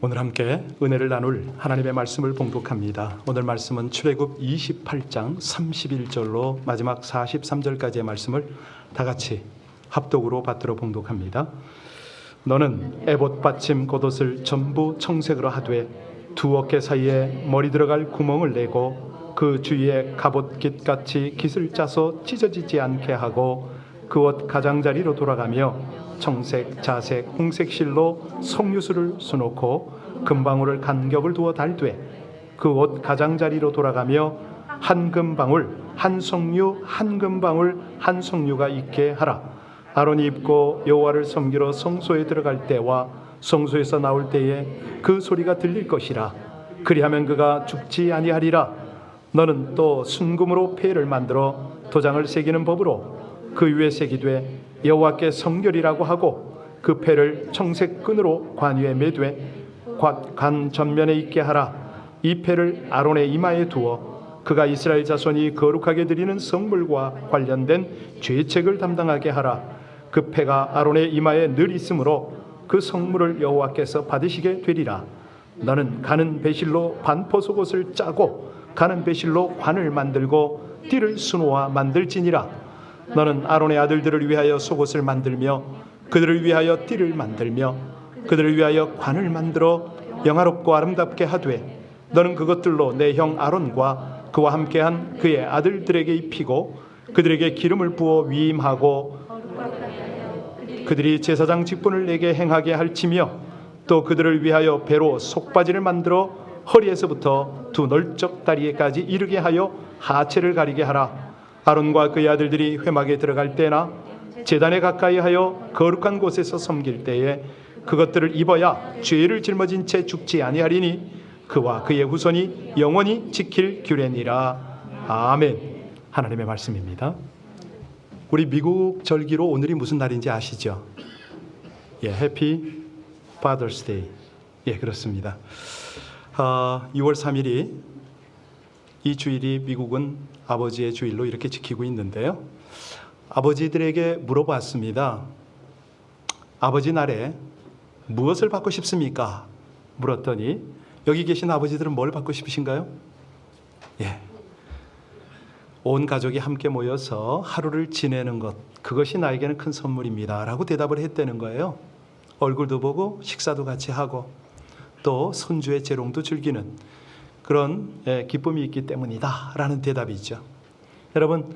오늘 함께 은혜를 나눌 하나님의 말씀을 봉독합니다. 오늘 말씀은 출애굽 28장 31절로 마지막 43절까지의 말씀을 다 같이 합독으로 받들어 봉독합니다. 너는 에봇 받침 겉옷을 전부 청색으로 하되 두 어깨 사이에 머리 들어갈 구멍을 내고 그 주위에 갑옷깃같이 깃을 짜서 찢어지지 않게 하고 그 옷 가장자리로 돌아가며 청색, 자색, 홍색 실로 석류수를 수놓고 금방울을 간격을 두어 달되 그 옷 가장자리로 돌아가며 한 금방울, 한 석류, 한 금방울, 한 석류가 있게 하라. 아론이 입고 여호와를 섬기러 성소에 들어갈 때와 성소에서 나올 때에 그 소리가 들릴 것이라. 그리하면 그가 죽지 아니하리라. 너는 또 순금으로 패를 만들어 도장을 새기는 법으로 그 위에 새기되 여호와께 성결이라고 하고 그 패를 청색 끈으로 관 위에 매되 관 전면에 있게 하라. 이 패를 아론의 이마에 두어 그가 이스라엘 자손이 거룩하게 드리는 성물과 관련된 죄책을 담당하게 하라. 그 패가 아론의 이마에 늘 있으므로 그 성물을 여호와께서 받으시게 되리라. 너는 가는 배실로 반포속옷을 짜고 가는 배실로 관을 만들고 띠를 수놓아 만들지니라. 너는 아론의 아들들을 위하여 속옷을 만들며 그들을 위하여 띠를 만들며 그들을 위하여 관을 만들어 영화롭고 아름답게 하되 너는 그것들로 내 형 아론과 그와 함께한 그의 아들들에게 입히고 그들에게 기름을 부어 위임하고 그들이 제사장 직분을 내게 행하게 할지며 또 그들을 위하여 배로 속바지를 만들어 허리에서부터 두 널쩍 다리에까지 이르게 하여 하체를 가리게 하라. 아론과 그의 아들들이 회막에 들어갈 때나 제단에 가까이 하여 거룩한 곳에서 섬길 때에 그것들을 입어야 죄를 짊어진 채 죽지 아니하리니 그와 그의 후손이 영원히 지킬 규례니라. 아멘. 하나님의 말씀입니다. 우리 미국 절기로 오늘이 무슨 날인지 아시죠? 해피 Father's Day. 그렇습니다. 6월 3일이 이 주일이 미국은 아버지의 주일로 이렇게 지키고 있는데요. 아버지들에게 물어봤습니다. 아버지 날에 무엇을 받고 싶습니까? 물었더니 여기 계신 아버지들은 뭘 받고 싶으신가요? 온 가족이 함께 모여서 하루를 지내는 것, 그것이 나에게는 큰 선물입니다 라고 대답을 했다는 거예요. 얼굴도 보고 식사도 같이 하고 또 손주의 재롱도 즐기는 그런 기쁨이 있기 때문이다 라는 대답이죠. 여러분,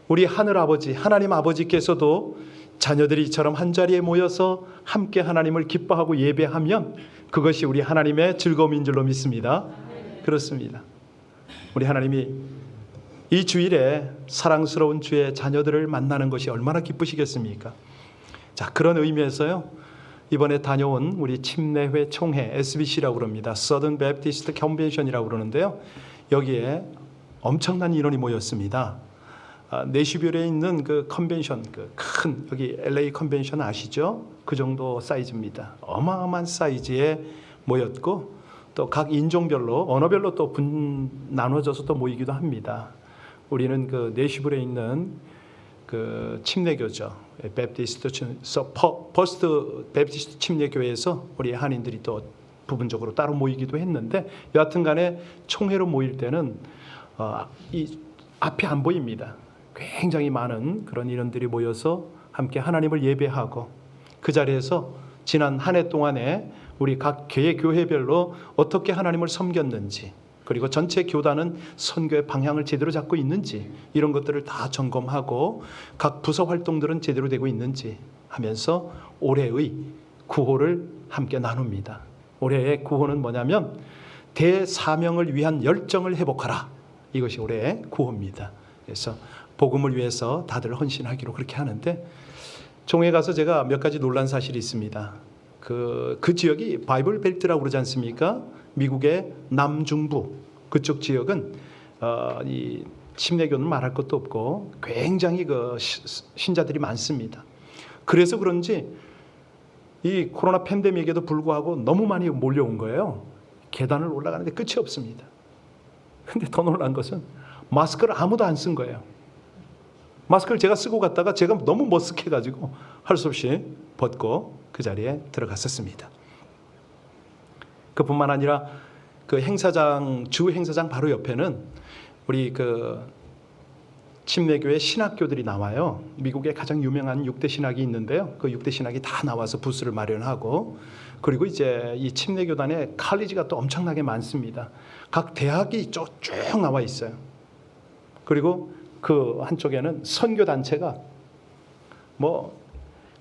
우리 하늘아버지 하나님 아버지께서도 자녀들이 이처럼 한자리에 모여서 함께 하나님을 기뻐하고 예배하면 그것이 우리 하나님의 즐거움인 줄로 믿습니다. 그렇습니다. 우리 하나님이 이 주일에 사랑스러운 주의 자녀들을 만나는 것이 얼마나 기쁘시겠습니까? 자, 그런 의미에서요, 이번에 다녀온 우리 침례회 총회 SBC라고 그럽니다. Southern Baptist Convention이라고 그러는데요. 여기에 엄청난 인원이 모였습니다. 내슈빌에 있는 그 컨벤션, 그 큰 여기 LA 컨벤션 아시죠? 그 정도 사이즈입니다. 어마어마한 사이즈에 모였고 또 각 인종별로 언어별로 또 나눠져서 또 모이기도 합니다. 우리는 그 내슈빌에 있는 그 침례교죠. 퍼스트 베프티스트 침례교회에서 우리 한인들이 또 부분적으로 따로 모이기도 했는데 여하튼간에 총회로 모일 때는 이 앞이 안 보입니다. 굉장히 많은 그런 인원들이 모여서 함께 하나님을 예배하고 그 자리에서 지난 한 해 동안에 우리 각 교회별로 어떻게 하나님을 섬겼는지 그리고 전체 교단은 선교의 방향을 제대로 잡고 있는지 이런 것들을 다 점검하고 각 부서 활동들은 제대로 되고 있는지 하면서 올해의 구호를 함께 나눕니다. 올해의 구호는 뭐냐면 대사명을 위한 열정을 회복하라. 이것이 올해의 구호입니다. 그래서 복음을 위해서 다들 헌신하기로 그렇게 하는데 총회 가서 제가 몇 가지 놀란 사실이 있습니다. 그 지역이 바이블 벨트라고 그러지 않습니까? 미국의 남중부 그쪽 지역은 이 침례교는 말할 것도 없고 굉장히 그 신자들이 많습니다. 그래서 그런지 이 코로나 팬데믹에도 불구하고 너무 많이 몰려온 거예요. 계단을 올라가는데 끝이 없습니다. 근데 더 놀란 것은 마스크를 아무도 안 쓴 거예요. 마스크를 제가 쓰고 갔다가 제가 너무 머쓱해가지고 할 수 없이 벗고 그 자리에 들어갔었습니다. 그뿐만 아니라 그 행사장, 주 행사장 바로 옆에는 우리 그 침례교회 신학교들이 나와요. 미국에 가장 유명한 6대 신학이 있는데요. 그 6대 신학이 다 나와서 부스를 마련하고, 그리고 이제 이 침례교단에 칼리지가 또 엄청나게 많습니다. 각 대학이 쭉 나와 있어요. 그리고 그 한쪽에는 선교 단체가 뭐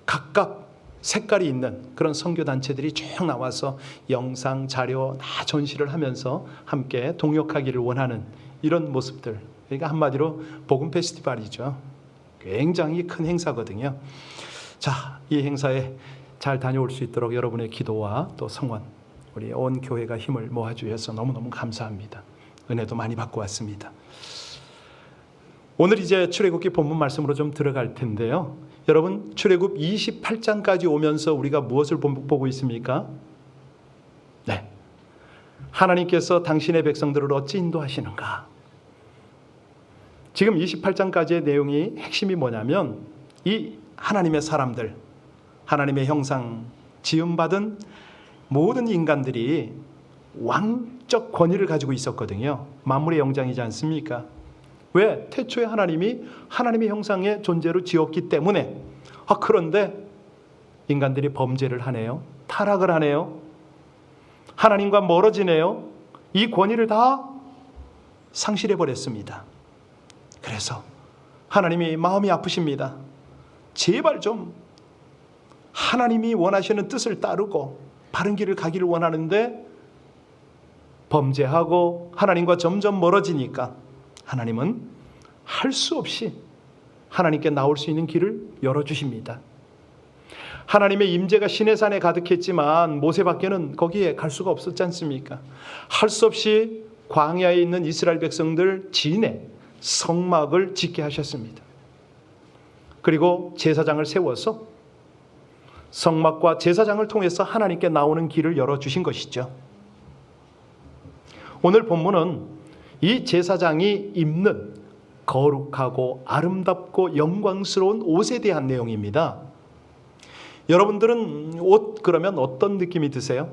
각각 색깔이 있는 그런 선교 단체들이 쭉 나와서 영상, 자료 다 전시를 하면서 함께 동역하기를 원하는 이런 모습들. 그러니까 한마디로 복음 페스티벌이죠. 굉장히 큰 행사거든요. 자, 이 행사에 잘 다녀올 수 있도록 여러분의 기도와 또 성원, 우리 온 교회가 힘을 모아주셔서 너무너무 감사합니다. 은혜도 많이 받고 왔습니다. 오늘 이제 출애굽기 본문 말씀으로 좀 들어갈 텐데요. 여러분, 출애굽 28장까지 오면서 우리가 무엇을 보고 있습니까? 네, 하나님께서 당신의 백성들을 어찌 인도하시는가. 지금 28장까지의 내용이 핵심이 뭐냐면 이 하나님의 사람들, 하나님의 형상 지음받은 모든 인간들이 왕적 권위를 가지고 있었거든요. 만물의 영장이지 않습니까? 왜? 태초에 하나님이 하나님의 형상의 존재로 지었기 때문에. 그런데 인간들이 범죄를 하네요. 타락을 하네요. 하나님과 멀어지네요. 이 권위를 다 상실해버렸습니다. 그래서 하나님이 마음이 아프십니다. 제발 좀 하나님이 원하시는 뜻을 따르고 바른 길을 가기를 원하는데 범죄하고 하나님과 점점 멀어지니까 하나님은 할 수 없이 하나님께 나올 수 있는 길을 열어주십니다. 하나님의 임재가 시내산에 가득했지만 모세밖에는 거기에 갈 수가 없었지 않습니까? 할 수 없이 광야에 있는 이스라엘 백성들 진에 성막을 짓게 하셨습니다. 그리고 제사장을 세워서 성막과 제사장을 통해서 하나님께 나오는 길을 열어주신 것이죠. 오늘 본문은 이 제사장이 입는 거룩하고 아름답고 영광스러운 옷에 대한 내용입니다. 여러분들은 옷 그러면 어떤 느낌이 드세요?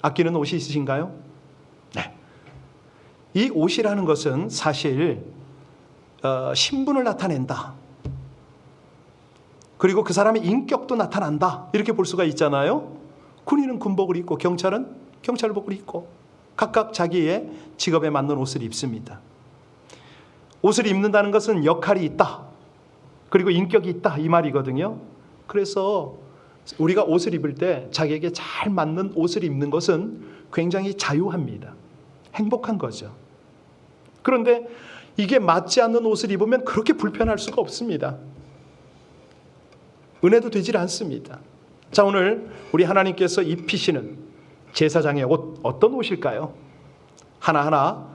아끼는 옷이 있으신가요? 네. 이 옷이라는 것은 사실 신분을 나타낸다. 그리고 그 사람의 인격도 나타난다. 이렇게 볼 수가 있잖아요. 군인은 군복을 입고 경찰은 경찰복을 입고 각각 자기의 직업에 맞는 옷을 입습니다. 옷을 입는다는 것은 역할이 있다. 그리고 인격이 있다. 이 말이거든요. 그래서 우리가 옷을 입을 때 자기에게 잘 맞는 옷을 입는 것은 굉장히 자유합니다. 행복한 거죠. 그런데 이게 맞지 않는 옷을 입으면 그렇게 불편할 수가 없습니다. 은혜도 되질 않습니다. 자, 오늘 우리 하나님께서 입히시는 제사장의 옷, 어떤 옷일까요? 하나하나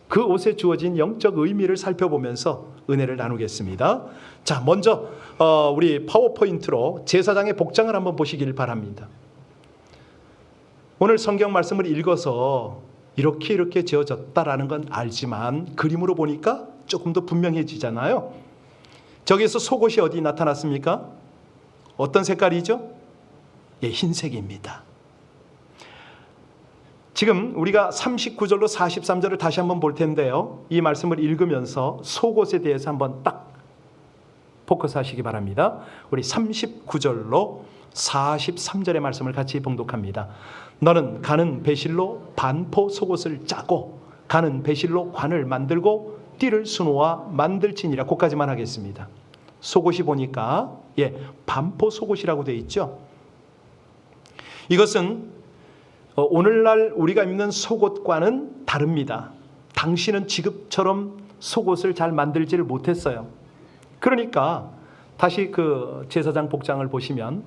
그 옷에 주어진 영적 의미를 살펴보면서 은혜를 나누겠습니다. 자, 먼저 우리 파워포인트로 제사장의 복장을 한번 보시길 바랍니다. 오늘 성경 말씀을 읽어서 이렇게 지어졌다라는 건 알지만 그림으로 보니까 조금 더 분명해지잖아요. 저기에서 속옷이 어디 나타났습니까? 어떤 색깔이죠? 예, 흰색입니다. 지금 우리가 39절로 43절을 다시 한번 볼 텐데요. 이 말씀을 읽으면서 속옷에 대해서 한번 딱 포커스 하시기 바랍니다. 우리 39절로 43절의 말씀을 같이 봉독합니다. 너는 가는 배실로 반포 속옷을 짜고 가는 배실로 관을 만들고 띠를 수놓아 만들지니라. 거기까지만 하겠습니다. 속옷이 보니까 반포 속옷이라고 되어 있죠. 이것은 오늘날 우리가 입는 속옷과는 다릅니다. 당신은 지금처럼 속옷을 잘 만들지를 못했어요. 그러니까 다시 그 제사장 복장을 보시면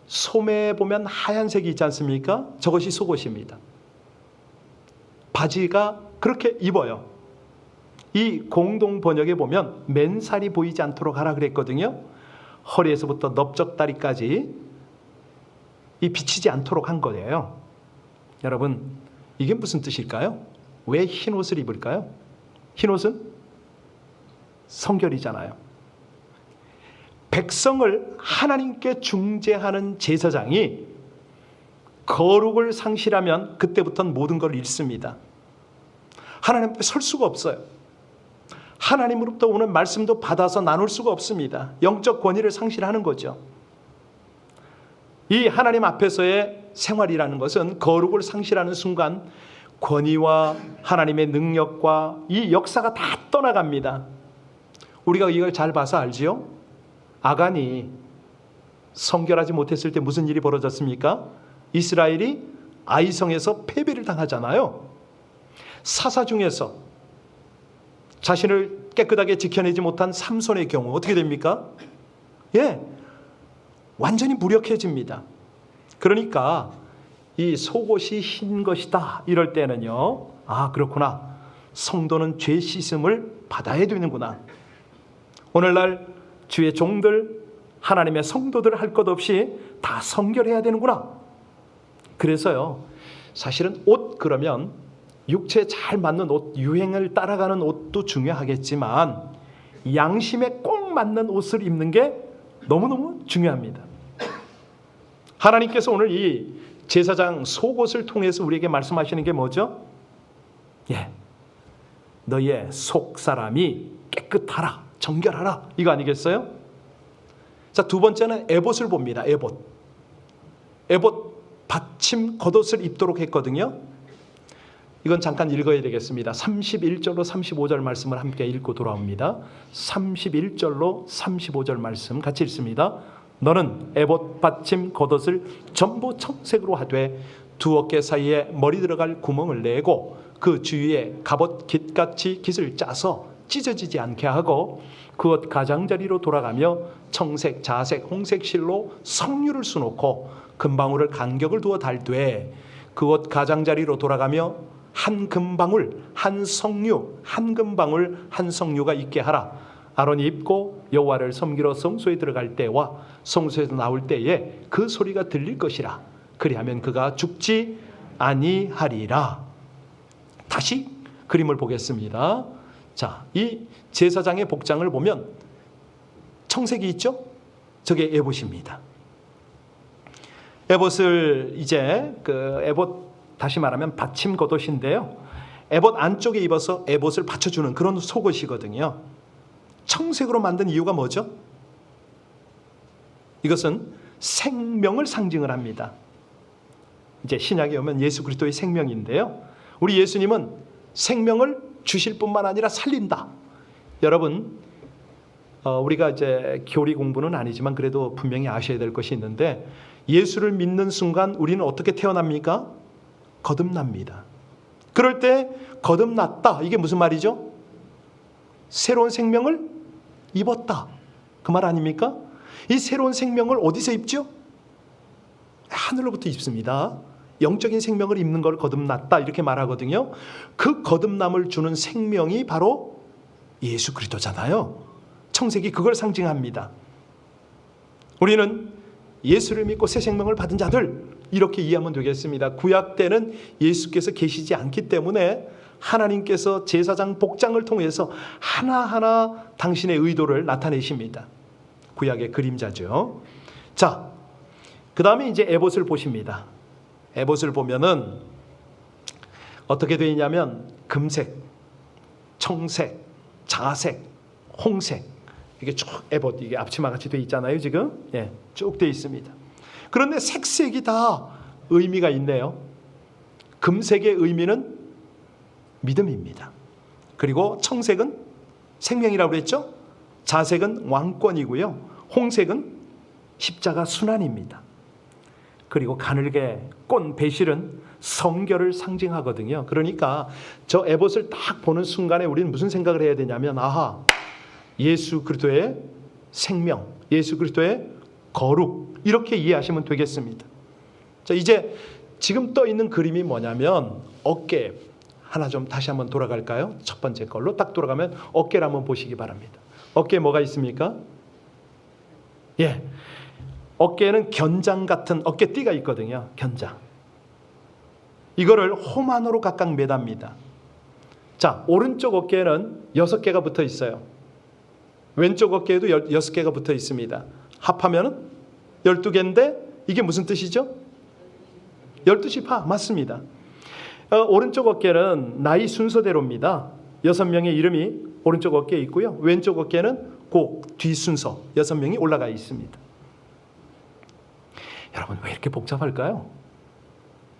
소매에 보면 하얀색이 있지 않습니까? 저것이 속옷입니다. 바지가 그렇게 입어요. 이 공동 번역에 보면 맨살이 보이지 않도록 하라 그랬거든요. 허리에서부터 넓적다리까지 이 비치지 않도록 한 거예요. 여러분, 이게 무슨 뜻일까요? 왜 흰 옷을 입을까요? 흰 옷은 성결이잖아요. 백성을 하나님께 중재하는 제사장이 거룩을 상실하면 그때부터는 모든 걸 잃습니다. 하나님 앞에 설 수가 없어요. 하나님으로부터 오는 말씀도 받아서 나눌 수가 없습니다. 영적 권위를 상실하는 거죠. 이 하나님 앞에서의 생활이라는 것은 거룩을 상실하는 순간 권위와 하나님의 능력과 이 역사가 다 떠나갑니다. 우리가 이걸 잘 봐서 알지요? 아간이 성결하지 못했을 때 무슨 일이 벌어졌습니까? 이스라엘이 아이성에서 패배를 당하잖아요. 사사 중에서 자신을 깨끗하게 지켜내지 못한 삼손의 경우 어떻게 됩니까? 완전히 무력해집니다. 그러니까 이 속옷이 흰 것이다 이럴 때는요, 그렇구나, 성도는 죄 씻음을 받아야 되는구나. 오늘날 주의 종들, 하나님의 성도들 할 것 없이 다 성결해야 되는구나. 그래서요, 사실은 옷 그러면 육체에 잘 맞는 옷, 유행을 따라가는 옷도 중요하겠지만 양심에 꼭 맞는 옷을 입는 게 너무너무 중요합니다. 하나님께서 오늘 이 제사장 속옷을 통해서 우리에게 말씀하시는 게 뭐죠? 너의 속 사람이 깨끗하라, 정결하라, 이거 아니겠어요? 자, 두 번째는 에봇을 봅니다. 에봇 받침 겉옷을 입도록 했거든요. 이건 잠깐 읽어야 되겠습니다. 31절로 35절 말씀을 함께 읽고 돌아옵니다. 31절로 35절 말씀 같이 읽습니다. 너는 에봇 받침 겉옷을 전부 청색으로 하되 두 어깨 사이에 머리 들어갈 구멍을 내고 그 주위에 갑옷 깃같이 깃을 짜서 찢어지지 않게 하고 그 옷 가장자리로 돌아가며 청색, 자색, 홍색 실로 성류를 수놓고 금방울을 간격을 두어 달되 그 옷 가장자리로 돌아가며 한 금방울, 한 성류, 한 금방울, 한 성류가 있게 하라. 아론이 입고 여호와를 섬기러 성소에 들어갈 때와 성소에서 나올 때에 그 소리가 들릴 것이라. 그리하면 그가 죽지 아니하리라. 다시 그림을 보겠습니다. 자, 이 제사장의 복장을 보면 청색이 있죠? 저게 에봇입니다. 에봇을 이제 에봇, 다시 말하면 받침 겉옷인데요, 에봇 안쪽에 입어서 에봇을 받쳐주는 그런 속옷이거든요. 청색으로 만든 이유가 뭐죠? 이것은 생명을 상징을 합니다. 이제 신약에 오면 예수 그리스도의 생명인데요, 우리 예수님은 생명을 주실 뿐만 아니라 살린다. 여러분, 우리가 이제 교리 공부는 아니지만 그래도 분명히 아셔야 될 것이 있는데, 예수를 믿는 순간 우리는 어떻게 태어납니까? 거듭납니다. 그럴 때 거듭났다, 이게 무슨 말이죠? 새로운 생명을 입었다, 그 말 아닙니까? 이 새로운 생명을 어디서 입죠? 하늘로부터 입습니다. 영적인 생명을 입는 걸 거듭났다 이렇게 말하거든요. 그 거듭남을 주는 생명이 바로 예수 그리스도잖아요. 청색이 그걸 상징합니다. 우리는 예수를 믿고 새 생명을 받은 자들, 이렇게 이해하면 되겠습니다. 구약 때는 예수께서 계시지 않기 때문에 하나님께서 제사장 복장을 통해서 하나하나 당신의 의도를 나타내십니다. 구약의 그림자죠. 자, 그 다음에 이제 에봇을 보십니다. 에봇을 보면은 어떻게 되어 있냐면 금색, 청색, 자색, 홍색, 이게 쭉 에봇, 이게 앞치마 같이 되어 있잖아요. 지금 쭉 되어 있습니다. 그런데 색색이 다 의미가 있네요. 금색의 의미는 믿음입니다. 그리고 청색은 생명이라고 그랬죠. 자색은 왕권이고요. 홍색은 십자가 순환입니다. 그리고 가늘게 꼰 배실은 성결을 상징하거든요. 그러니까 저 에봇을 딱 보는 순간에 우리는 무슨 생각을 해야 되냐면, 예수 그리스도의 생명, 예수 그리스도의 거룩, 이렇게 이해하시면 되겠습니다. 자, 이제 지금 떠 있는 그림이 뭐냐면 어깨, 하나 좀 다시 한번 돌아갈까요? 첫 번째 걸로 딱 돌아가면 어깨를 한번 보시기 바랍니다. 어깨에 뭐가 있습니까? 어깨에는 견장 같은 어깨띠가 있거든요. 견장. 이거를 호만으로 각각 매답니다. 자, 오른쪽 어깨에는 6개가 붙어 있어요. 왼쪽 어깨에도 6개가 붙어 있습니다. 합하면 12개인데 이게 무슨 뜻이죠? 12지파 맞습니다. 오른쪽 어깨는 나이 순서대로입니다. 6명의 이름이 오른쪽 어깨에 있고요. 왼쪽 어깨는 그 뒤순서 6명이 올라가 있습니다. 여러분 왜 이렇게 복잡할까요?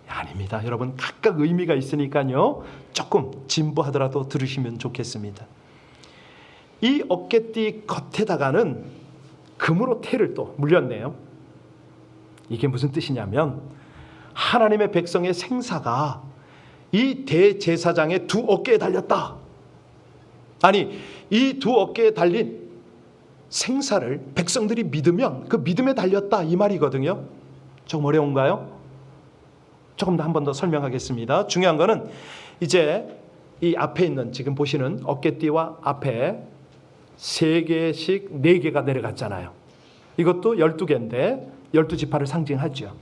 아닙니다. 여러분 각각 의미가 있으니까요. 조금 진부하더라도 들으시면 좋겠습니다. 이 어깨띠 겉에다가는 금으로 태를 또 물렸네요. 이게 무슨 뜻이냐면 하나님의 백성의 생사가 이 대제사장의 두 어깨에 달렸다. 아니 이 두 어깨에 달린 생사를 백성들이 믿으면 그 믿음에 달렸다 이 말이거든요. 조금 어려운가요? 조금 더 한 번 더 설명하겠습니다. 중요한 거는 이제 이 앞에 있는 지금 보시는 어깨띠와 앞에 3개씩 4개가 내려갔잖아요. 이것도 12개인데 12지파를 상징하죠.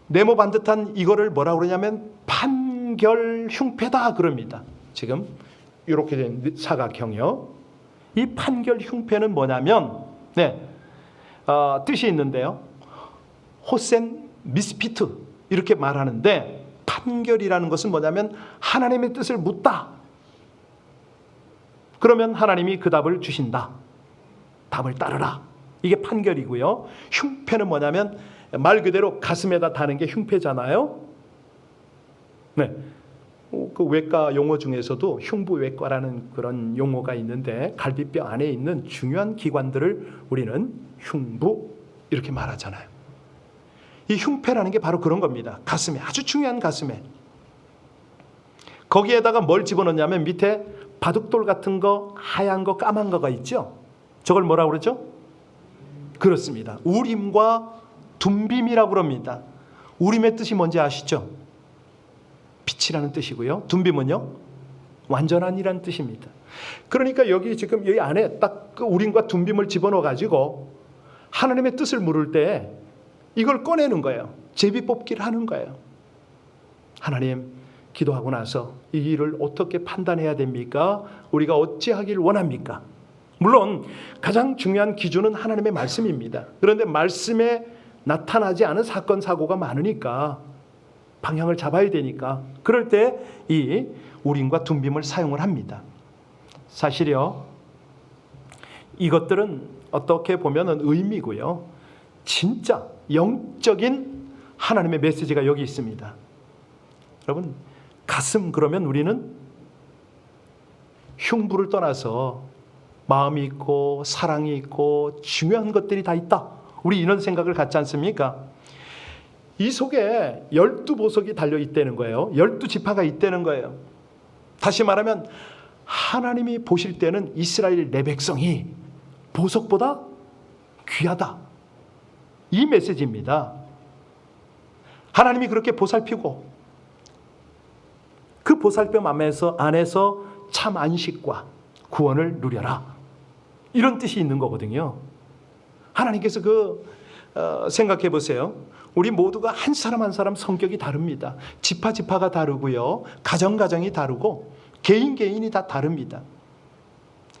네모 반듯한 이거를 뭐라고 그러냐면 판결 흉패다 그럽니다. 지금 이렇게 된 사각형이요. 이 판결 흉패는 뭐냐면 뜻이 있는데요. 호센 미스피트 이렇게 말하는데 판결이라는 것은 뭐냐면 하나님의 뜻을 묻다. 그러면 하나님이 그 답을 주신다. 답을 따르라. 이게 판결이고요. 흉패는 뭐냐면 말 그대로 가슴에다 다는 게 흉패잖아요. 네. 그 외과 용어 중에서도 흉부외과라는 그런 용어가 있는데 갈비뼈 안에 있는 중요한 기관들을 우리는 흉부 이렇게 말하잖아요. 이 흉패라는 게 바로 그런 겁니다. 가슴에 아주 중요한 가슴에. 거기에다가 뭘 집어넣냐면 밑에 바둑돌 같은 거 하얀 거 까만 거가 있죠. 저걸 뭐라고 그러죠? 그렇습니다. 우림과 둠빔이라고 그럽니다. 우림의 뜻이 뭔지 아시죠? 빛이라는 뜻이고요. 둠빔은요? 완전한이라는 뜻입니다. 그러니까 여기 지금 여기 안에 딱 그 우림과 둠빔을 집어넣어 가지고 하나님의 뜻을 물을 때 이걸 꺼내는 거예요. 제비뽑기를 하는 거예요. 하나님, 기도하고 나서 이 일을 어떻게 판단해야 됩니까? 우리가 어찌하길 원합니까? 물론 가장 중요한 기준은 하나님의 말씀입니다. 그런데 말씀에 나타나지 않은 사건 사고가 많으니까 방향을 잡아야 되니까 그럴 때 이 우림과 둠빔을 사용을 합니다. 사실요, 이것들은 어떻게 보면은 의미고요. 진짜 영적인 하나님의 메시지가 여기 있습니다. 여러분, 가슴 그러면 우리는 흉부를 떠나서 마음이 있고 사랑이 있고 중요한 것들이 다 있다. 우리 이런 생각을 갖지 않습니까? 이 속에 12보석이 달려있다는 거예요. 12지파가 있다는 거예요. 다시 말하면 하나님이 보실 때는 이스라엘 내 백성이 보석보다 귀하다. 이 메시지입니다. 하나님이 그렇게 보살피고 그 보살핌 안에서 참 안식과 구원을 누려라. 이런 뜻이 있는 거거든요. 하나님께서 생각해 보세요. 우리 모두가 한 사람 한 사람 성격이 다릅니다. 지파가 다르고요. 가정이 다르고 개인이 다 다릅니다.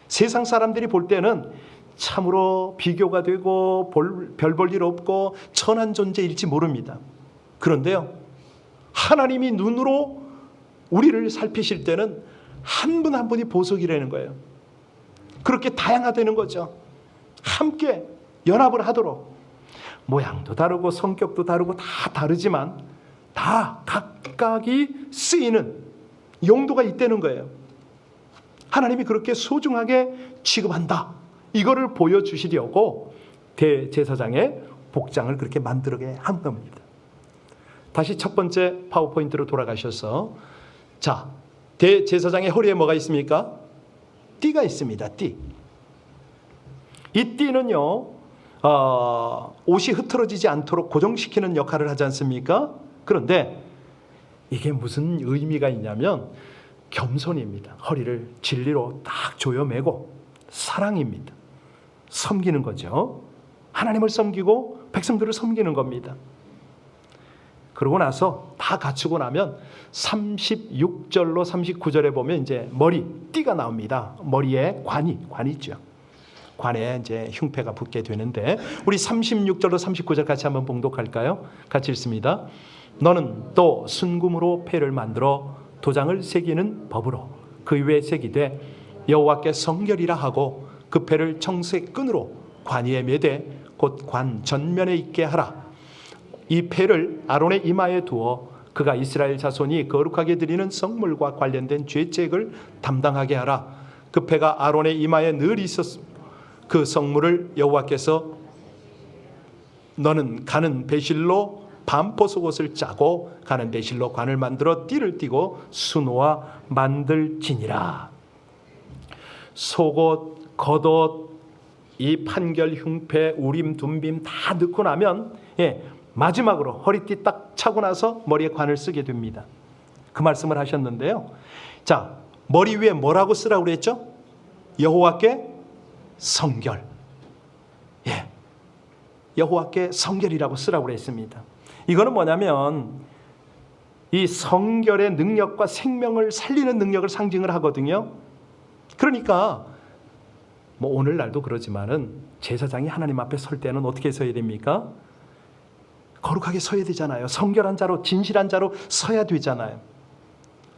세상 사람들이 볼 때는 참으로 비교가 되고 별 볼 일 없고 천한 존재일지 모릅니다. 그런데요, 하나님이 눈으로 우리를 살피실 때는 한 분 한 분이 보석이라는 거예요. 그렇게 다양하다는 거죠. 함께 연합을 하도록. 모양도 다르고 성격도 다르고 다 다르지만 다 각각이 쓰이는 용도가 있다는 거예요. 하나님이 그렇게 소중하게 취급한다. 이거를 보여주시려고 대제사장의 복장을 그렇게 만들게 한 겁니다. 다시 첫 번째 파워포인트로 돌아가셔서, 자, 대제사장의 허리에 뭐가 있습니까? 띠가 있습니다. 띠. 이 띠는요, 옷이 흐트러지지 않도록 고정시키는 역할을 하지 않습니까? 그런데 이게 무슨 의미가 있냐면 겸손입니다. 허리를 진리로 딱 조여매고 사랑입니다. 섬기는 거죠. 하나님을 섬기고 백성들을 섬기는 겁니다. 그러고 나서 다 갖추고 나면 36절로 39절에 보면 이제 머리, 띠가 나옵니다. 머리에 관이 있죠. 관에 이제 흉패가 붙게 되는데, 우리 36절로 39절 같이 한번 봉독할까요? 같이 읽습니다. 너는 또 순금으로 패를 만들어 도장을 새기는 법으로 그 위에 새기되 여호와께 성결이라 하고 그 패를 청색 끈으로 관 위에 매되 곧 관 전면에 있게 하라. 이 패를 아론의 이마에 두어 그가 이스라엘 자손이 거룩하게 드리는 성물과 관련된 죄책을 담당하게 하라. 그 패가 아론의 이마에 늘 있었으며 그 성물을 여호와께서 너는 가는 배실로 반포 속옷을 짜고 가는 배실로 관을 만들어 띠를 띠고 수놓아 만들지니라. 속옷, 겉옷, 이 판결, 흉패, 우림, 둠빔 다 넣고 나면 마지막으로 허리띠 딱 차고 나서 머리에 관을 쓰게 됩니다. 그 말씀을 하셨는데요. 자, 머리 위에 뭐라고 쓰라고 그랬죠? 여호와께 성결. 여호와께 성결이라고 쓰라고 그랬습니다. 이거는 뭐냐면 이 성결의 능력과 생명을 살리는 능력을 상징을 하거든요. 그러니까 뭐 오늘날도 그러지만은 제사장이 하나님 앞에 설 때는 어떻게 서야 됩니까? 거룩하게 서야 되잖아요. 성결한 자로, 진실한 자로 서야 되잖아요.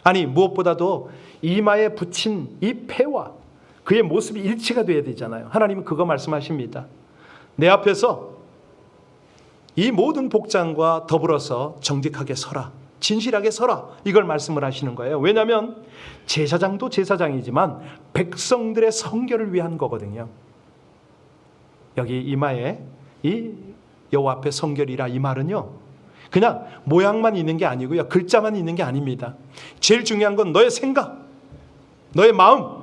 아니, 무엇보다도 이마에 붙인 이 패와 그의 모습이 일치가 돼야 되잖아요. 하나님은 그거 말씀하십니다. 내 앞에서 이 모든 복장과 더불어서 정직하게 서라, 진실하게 서라, 이걸 말씀을 하시는 거예요. 왜냐하면 제사장도 제사장이지만 백성들의 성결을 위한 거거든요. 여기 이마에 이 여호와 앞에 성결이라, 이 말은요 그냥 모양만 있는 게 아니고요, 글자만 있는 게 아닙니다. 제일 중요한 건 너의 생각, 너의 마음,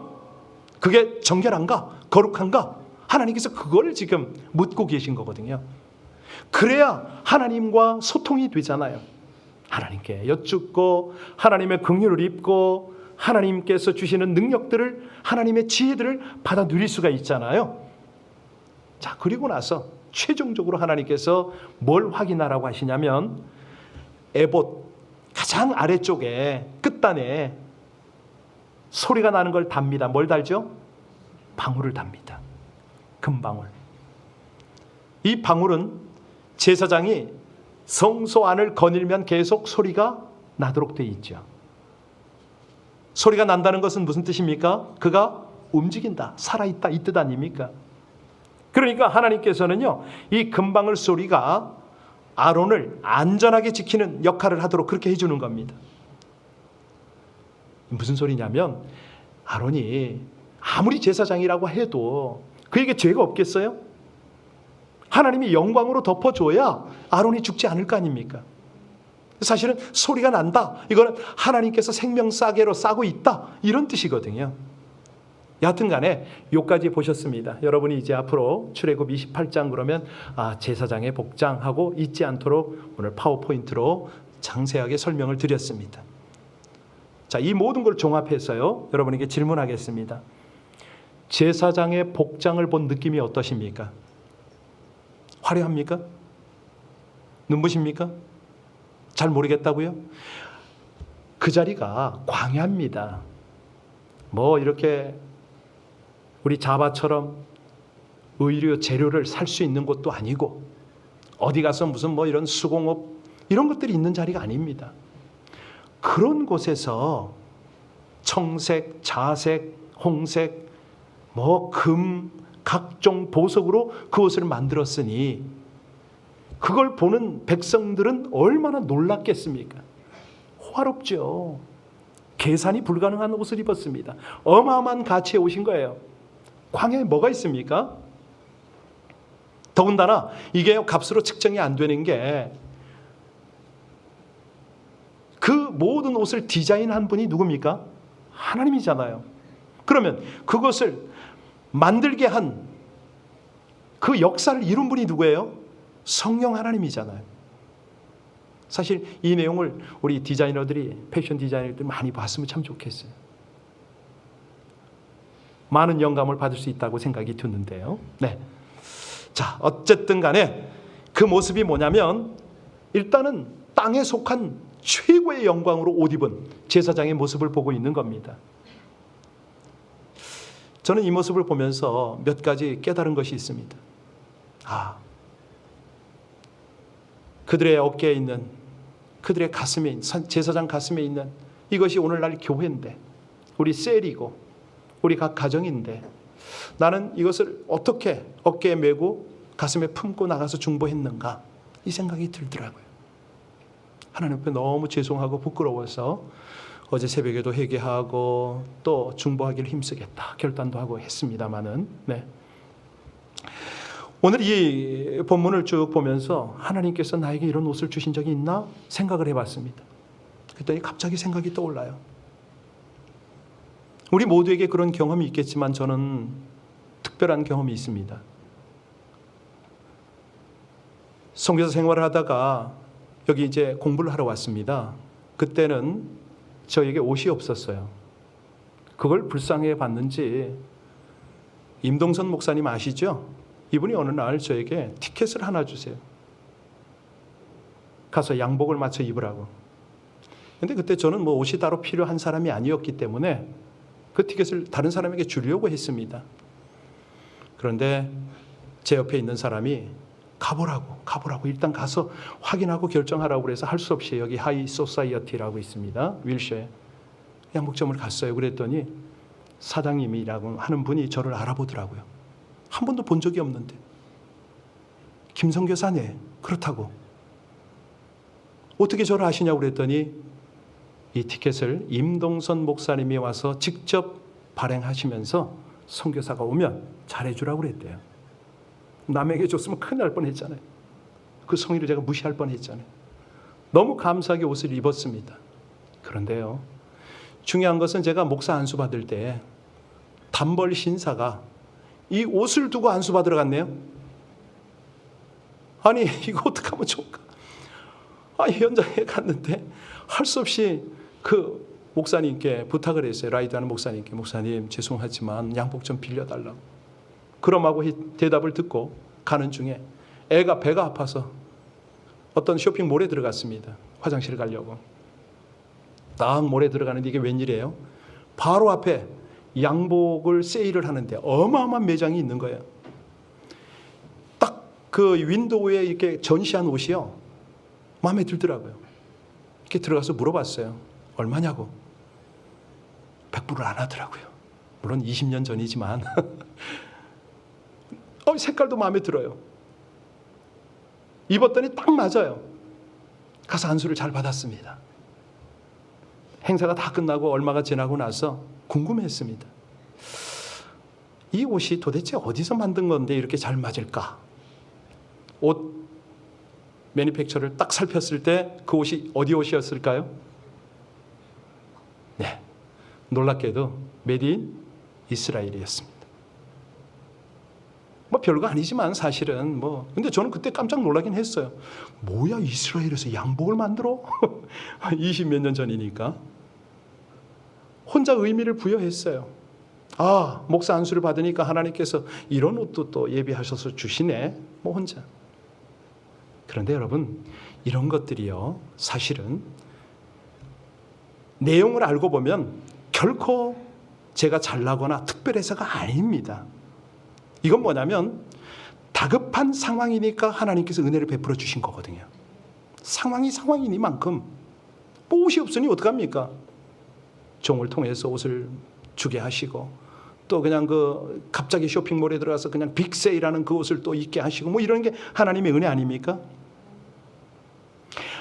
그게 정결한가, 거룩한가, 하나님께서 그걸 지금 묻고 계신 거거든요. 그래야 하나님과 소통이 되잖아요. 하나님께 여쭙고 하나님의 긍휼을 입고 하나님께서 주시는 능력들을, 하나님의 지혜들을 받아 누릴 수가 있잖아요. 자, 그리고 나서 최종적으로 하나님께서 뭘 확인하라고 하시냐면 에봇 가장 아래쪽에 끝단에 소리가 나는 걸 답니다. 뭘 달죠? 방울을 답니다. 금방울. 이 방울은 제사장이 성소 안을 거닐면 계속 소리가 나도록 되어 있죠. 소리가 난다는 것은 무슨 뜻입니까? 그가 움직인다, 살아있다, 이 뜻 아닙니까? 그러니까 하나님께서는요, 이 금방울 소리가 아론을 안전하게 지키는 역할을 하도록 그렇게 해주는 겁니다. 무슨 소리냐면 아론이 아무리 제사장이라고 해도 그에게 죄가 없겠어요? 하나님이 영광으로 덮어줘야 아론이 죽지 않을 거 아닙니까? 사실은 소리가 난다, 이거는 하나님께서 생명싸개로 싸고 있다, 이런 뜻이거든요. 여하튼 간에 요까지 보셨습니다. 여러분이 이제 앞으로 출애굽 28장 그러면 제사장의 복장하고 잊지 않도록 오늘 파워포인트로 장세하게 설명을 드렸습니다. 자, 이 모든 걸 종합해서요, 여러분에게 질문하겠습니다. 제사장의 복장을 본 느낌이 어떠십니까? 화려합니까? 눈부십니까? 잘 모르겠다고요? 그 자리가 광야입니다. 뭐 이렇게 우리 자바처럼 의류 재료를 살 수 있는 곳도 아니고 어디 가서 무슨 뭐 이런 수공업 이런 것들이 있는 자리가 아닙니다. 그런 곳에서 청색, 자색, 홍색, 뭐 금, 각종 보석으로 그 옷을 만들었으니 그걸 보는 백성들은 얼마나 놀랐겠습니까? 화롭죠. 계산이 불가능한 옷을 입었습니다. 어마어마한 가치에 오신 거예요. 광야에 뭐가 있습니까? 더군다나 이게 값으로 측정이 안 되는 게 그 모든 옷을 디자인한 분이 누굽니까? 하나님이잖아요. 그러면 그것을 만들게 한 그 역사를 이룬 분이 누구예요? 성령 하나님이잖아요. 사실 이 내용을 우리 디자이너들이, 패션 디자이너들이 많이 봤으면 참 좋겠어요. 많은 영감을 받을 수 있다고 생각이 드는데요. 네. 자, 어쨌든 간에 그 모습이 뭐냐면 일단은 땅에 속한 최고의 영광으로 옷 입은 제사장의 모습을 보고 있는 겁니다. 저는 이 모습을 보면서 몇 가지 깨달은 것이 있습니다. 그들의 어깨에 있는, 그들의 가슴에 있는, 제사장 가슴에 있는 이것이 오늘날 교회인데, 우리 셀이고 우리 각 가정인데, 나는 이것을 어떻게 어깨에 메고 가슴에 품고 나가서 중보했는가, 이 생각이 들더라고요. 하나님 앞에 너무 죄송하고 부끄러워서 어제 새벽에도 회개하고 또 중보하기를 힘쓰겠다 결단도 하고 했습니다마는, 오늘 이 본문을 쭉 보면서 하나님께서 나에게 이런 옷을 주신 적이 있나 생각을 해봤습니다. 그랬더니 갑자기 생각이 떠올라요. 우리 모두에게 그런 경험이 있겠지만 저는 특별한 경험이 있습니다. 선교사 생활을 하다가 여기 이제 공부를 하러 왔습니다. 그때는 저에게 옷이 없었어요. 그걸 불쌍해 봤는지 임동선 목사님 아시죠? 이분이 어느 날 저에게 티켓을 하나 주세요. 가서 양복을 맞춰 입으라고. 근데 그때 저는 뭐 옷이 따로 필요한 사람이 아니었기 때문에 그 티켓을 다른 사람에게 주려고 했습니다. 그런데 제 옆에 있는 사람이 가보라고 일단 가서 확인하고 결정하라고 그래서 할 수 없이 여기 하이 소사이어티라고 있습니다. 윌셔에 양복점을 갔어요. 그랬더니 사장님이라고 하는 분이 저를 알아보더라고요. 한 번도 본 적이 없는데. 김선교사네. 그렇다고. 어떻게 저를 아시냐고 그랬더니 이 티켓을 임동선 목사님이 와서 직접 발행하시면서 선교사가 오면 잘해주라고 그랬대요. 남에게 줬으면 큰일 날 뻔했잖아요. 그 성의를 제가 무시할 뻔했잖아요. 너무 감사하게 옷을 입었습니다. 그런데요, 중요한 것은 제가 목사 안수 받을 때 단벌 신사가 이 옷을 두고 안수 받으러 갔네요. 아니 이거 어떡하면 좋을까? 현장에 갔는데 할 수 없이 그 목사님께 부탁을 했어요. 라이드하는 목사님께, 목사님 죄송하지만 양복 좀 빌려달라고. 그럼하고 대답을 듣고 가는 중에 애가 배가 아파서 어떤 쇼핑몰에 들어갔습니다. 화장실 가려고. 딱 몰에 들어가는데 이게 웬일이에요? 바로 앞에 양복을 세일을 하는데 어마어마한 매장이 있는 거예요. 딱 그 윈도우에 이렇게 전시한 옷이요, 마음에 들더라고요. 이렇게 들어가서 물어봤어요. 얼마냐고. 100불을 안 하더라고요. 물론 20년 전이지만 색깔도 마음에 들어요. 입었더니 딱 맞아요. 가서 안수를 잘 받았습니다. 행사가 다 끝나고 얼마가 지나고 나서 궁금했습니다. 이 옷이 도대체 어디서 만든 건데 이렇게 잘 맞을까? 옷 매니팩처를 딱 살폈을 때 그 옷이 어디 옷이었을까요? 네, 놀랍게도 메드 인 이스라엘이었습니다. 뭐 별거 아니지만 사실은 근데 저는 그때 깜짝 놀라긴 했어요. 뭐야, 이스라엘에서 양복을 만들어? 20몇 년 전이니까. 혼자 의미를 부여했어요. 목사 안수를 받으니까 하나님께서 이런 옷도 또 예비하셔서 주시네. 혼자. 그런데 여러분, 이런 것들이요, 사실은 내용을 알고 보면 결코 제가 잘나거나 특별해서가 아닙니다. 이건 뭐냐면 다급한 상황이니까 하나님께서 은혜를 베풀어 주신 거거든요. 상황이 상황이니만큼 옷이 없으니 어떡합니까? 종을 통해서 옷을 주게 하시고, 또 그냥 갑자기 쇼핑몰에 들어가서 그냥 빅세일하는 그 옷을 또 입게 하시고, 이런 게 하나님의 은혜 아닙니까?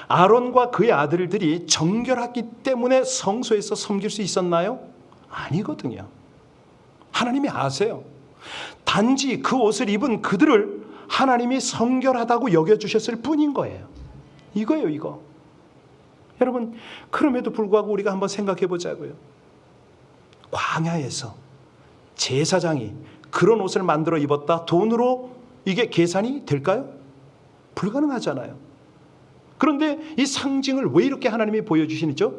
아론과 그의 아들들이 정결했기 때문에 성소에서 섬길 수 있었나요? 아니거든요. 하나님이 아세요. 단지 그 옷을 입은 그들을 하나님이 성결하다고 여겨주셨을 뿐인 거예요. 이거예요, 이거. 여러분, 그럼에도 불구하고 우리가 한번 생각해 보자고요. 광야에서 제사장이 그런 옷을 만들어 입었다, 돈으로 이게 계산이 될까요? 불가능하잖아요. 그런데 이 상징을 왜 이렇게 하나님이 보여주시죠?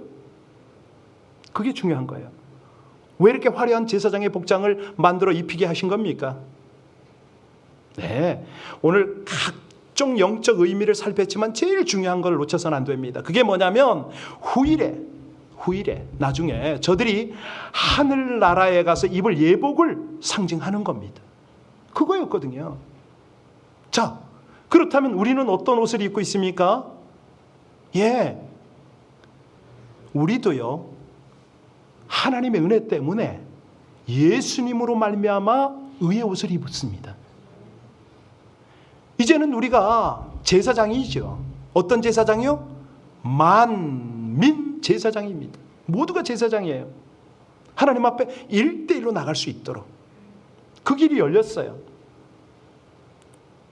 그게 중요한 거예요. 왜 이렇게 화려한 제사장의 복장을 만들어 입히게 하신 겁니까? 네, 오늘 각종 영적 의미를 살폈지만 제일 중요한 걸 놓쳐서는 안 됩니다. 그게 뭐냐면 후일에 나중에 저들이 하늘나라에 가서 입을 예복을 상징하는 겁니다. 그거였거든요. 자, 그렇다면 우리는 어떤 옷을 입고 있습니까? 예, 우리도요 하나님의 은혜 때문에 예수님으로 말미암아 의의 옷을 입었습니다. 이제는 우리가 제사장이죠. 어떤 제사장이요? 만민 제사장입니다. 모두가 제사장이에요. 하나님 앞에 1대1로 나갈 수 있도록 그 길이 열렸어요.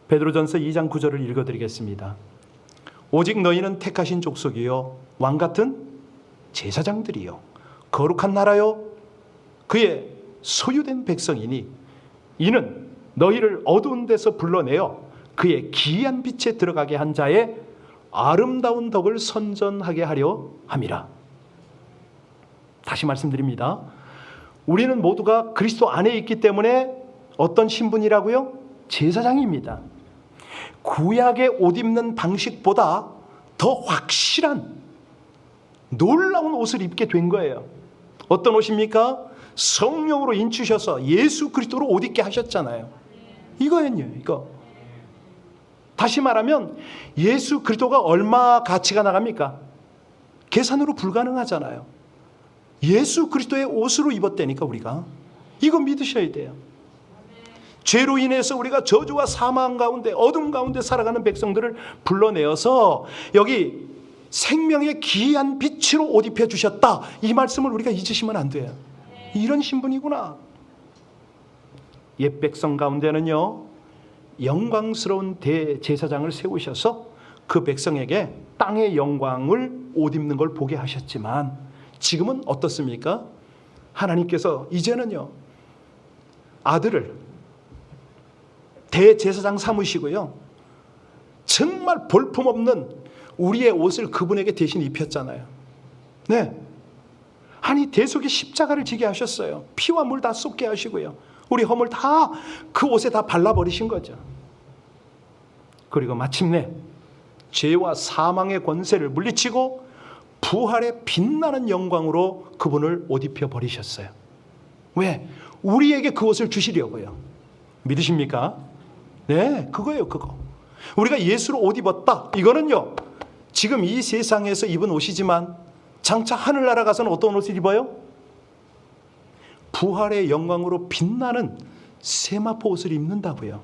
베드로전서 2장 9절을 읽어드리겠습니다. 오직 너희는 택하신 족속이요 왕같은 제사장들이요 거룩한 나라요 그의 소유된 백성이니 이는 너희를 어두운 데서 불러내어 그의 기이한 빛에 들어가게 한 자의 아름다운 덕을 선전하게 하려 함이라. 다시 말씀드립니다. 우리는 모두가 그리스도 안에 있기 때문에 어떤 신분이라고요? 제사장입니다. 구약의 옷 입는 방식보다 더 확실한 놀라운 옷을 입게 된 거예요. 어떤 옷입니까? 성령으로 인치셔서 예수 그리스도로 옷 입게 하셨잖아요. 이거예요. 이거. 다시 말하면 예수 그리스도가 얼마 가치가 나갑니까? 계산으로 불가능하잖아요. 예수 그리스도의 옷으로 입었다니까 우리가. 이거 믿으셔야 돼요. 죄로 인해서 우리가 저주와 사망 가운데 어둠 가운데 살아가는 백성들을 불러내어서 여기 생명의 기이한 빛으로 옷 입혀주셨다. 이 말씀을 우리가 잊으시면 안 돼요. 이런 신분이구나. 옛 백성 가운데는요 영광스러운 대제사장을 세우셔서 그 백성에게 땅의 영광을 옷 입는 걸 보게 하셨지만 지금은 어떻습니까? 하나님께서 이제는요 아들을 대제사장 삼으시고요 정말 볼품없는 우리의 옷을 그분에게 대신 입혔잖아요. 네, 아니 대속의 십자가를 지게 하셨어요. 피와 물 다 쏟게 하시고요 우리 허물 다 그 옷에 다 발라버리신 거죠. 그리고 마침내 죄와 사망의 권세를 물리치고 부활의 빛나는 영광으로 그분을 옷 입혀 버리셨어요. 왜? 우리에게 그 옷을 주시려고요. 믿으십니까? 네, 그거예요. 그거. 우리가 예수로 옷 입었다. 이거는요 지금 이 세상에서 입은 옷이지만 장차 하늘나라 가서는 어떤 옷을 입어요? 부활의 영광으로 빛나는 세마포 옷을 입는다고요.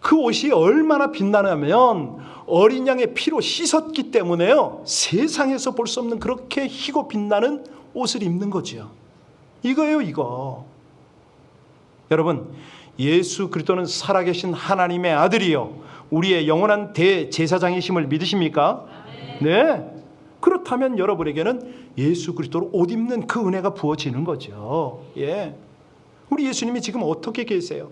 그 옷이 얼마나 빛나냐면 어린 양의 피로 씻었기 때문에요 세상에서 볼 수 없는 그렇게 희고 빛나는 옷을 입는 거죠. 이거예요. 이거. 여러분 예수 그리스도는 살아계신 하나님의 아들이요 우리의 영원한 대제사장이심을 믿으십니까? 네. 그렇다면 여러분에게는 예수 그리스도로 옷 입는 그 은혜가 부어지는 거죠. 예. 우리 예수님이 지금 어떻게 계세요?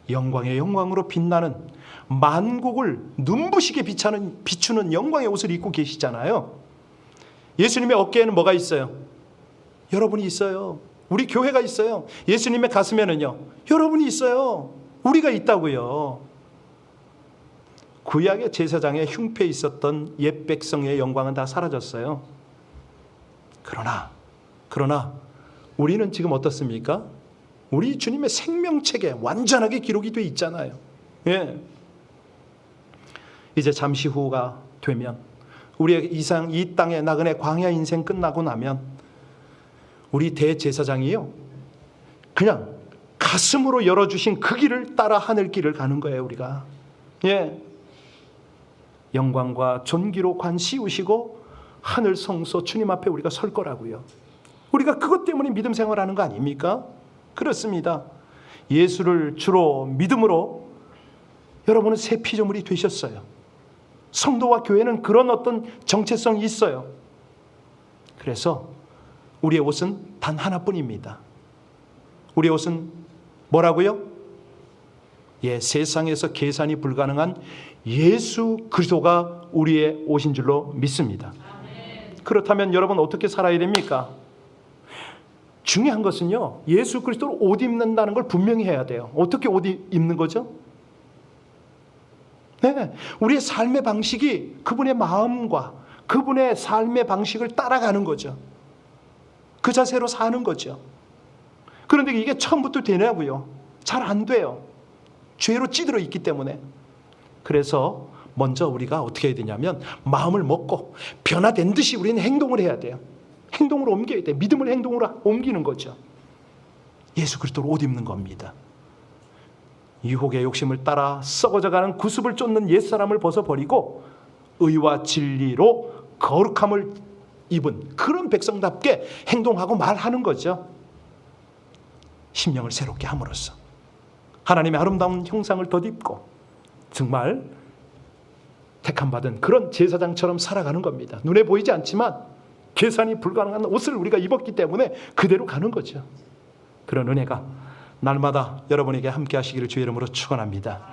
영광의 영광으로 빛나는 만국을 눈부시게 비추는 영광의 옷을 입고 계시잖아요. 예수님의 어깨에는 뭐가 있어요? 여러분이 있어요. 우리 교회가 있어요. 예수님의 가슴에는요 여러분이 있어요. 우리가 있다고요. 구약의 제사장의 흉패에 있었던 옛 백성의 영광은 다 사라졌어요. 그러나 우리는 지금 어떻습니까? 우리 주님의 생명책에 완전하게 기록이 돼 있잖아요. 예. 이제 잠시 후가 되면 우리의 이 땅의 나그네 광야 인생 끝나고 나면 우리 대제사장이요 그냥 가슴으로 열어주신 그 길을 따라 하늘길을 가는 거예요. 우리가. 예. 영광과 존귀로 관 씌우시고 하늘 성소 주님 앞에 우리가 설 거라고요. 우리가 그것 때문에 믿음 생활하는 거 아닙니까? 그렇습니다. 예수를 주로 믿음으로 여러분은 새 피조물이 되셨어요. 성도와 교회는 그런 어떤 정체성이 있어요. 그래서 우리의 옷은 단 하나뿐입니다. 우리의 옷은 뭐라고요? 예, 세상에서 계산이 불가능한 예수 그리스도가 우리의 옷인 줄로 믿습니다. 그렇다면 여러분 어떻게 살아야 됩니까? 중요한 것은요 예수 그리스도로 옷 입는다는 걸 분명히 해야 돼요. 어떻게 옷 입는 거죠? 네, 우리의 삶의 방식이 그분의 마음과 그분의 삶의 방식을 따라가는 거죠. 그 자세로 사는 거죠. 그런데 이게 처음부터 되냐고요? 잘 안 돼요. 죄로 찌들어 있기 때문에. 그래서 먼저 우리가 어떻게 해야 되냐면 마음을 먹고 변화된 듯이 우리는 행동을 해야 돼요. 행동으로 옮겨야 돼요. 믿음을 행동으로 옮기는 거죠. 예수 그리스도로 옷 입는 겁니다. 유혹의 욕심을 따라 썩어져가는 구습을 쫓는 옛사람을 벗어버리고 의와 진리로 거룩함을 입은 그런 백성답게 행동하고 말하는 거죠. 심령을 새롭게 함으로써 하나님의 아름다운 형상을 덧입고 정말 택함받은 그런 제사장처럼 살아가는 겁니다. 눈에 보이지 않지만 계산이 불가능한 옷을 우리가 입었기 때문에 그대로 가는 거죠. 그런 은혜가 날마다 여러분에게 함께 하시기를 주의 이름으로 축원합니다.